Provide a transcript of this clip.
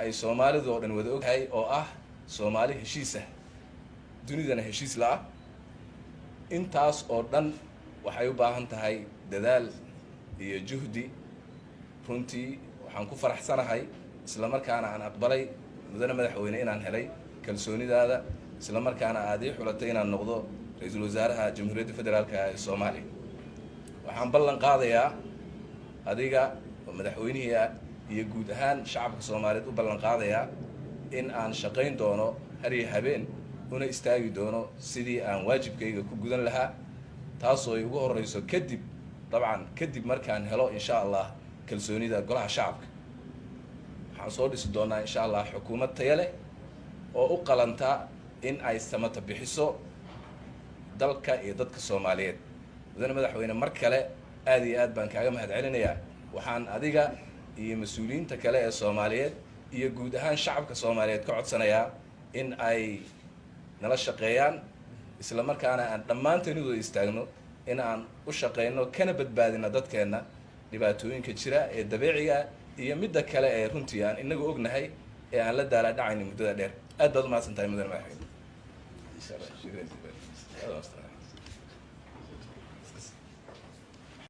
ay Soomaalidu oo dhan wada ogtahay oo ah Soomaali heshiis ah dunidana heshiis la ah intaas oo dhan waxay u baahan tahay dadaal iyo juhdi runtii waxaan ku faraxsanahay isla markaana aan aqbalay mudane madaxweyne inaan helay kalsoonidaada isla markaana aad ii xulatay inaan noqdo ra'iisul wasaaraha Jamhuuriyadda Federaalka ee Soomaaliya waxaan ballan qaadayaa adiga madaxweynaha iyo guud ahaan shacabka Soomaaliyeed u ballan qaadayaa in aan shaqayn doono har iyo habeen una istaagi doono sidii aan waajibkayga ku gudan lahaa taasoo ay ugu horeyso kadib markaan helo insha Allah kalsoonida golaha shacabka waxaan soo dhisi doonaa insha Allah xukuumad tayo leh oo u qalanta in ay samata bixiso dalka iyo dadka Soomaaliyeed mudane madaxweyne mar kale aad iyo aad baan kaaga mahadcelinayaa waxaan adiga iyo mas'uuliyiinta kale ee Soomaaliyeed iyo guud ahaan shacabka Soomaaliyeed ka codsanayaa in ay nala shaqeeyaan isla markaana aan dhammaanteen u istaagno in aan u shaqeyno kana badbaadino dadkeena dhibaatooyinka jira ee dabiiciga iyo midda kale ee runtii aan inagu ognahay ee aan la daala dhacaynin muddada dheer aad baad u mahadsantahay mudane madaxweyne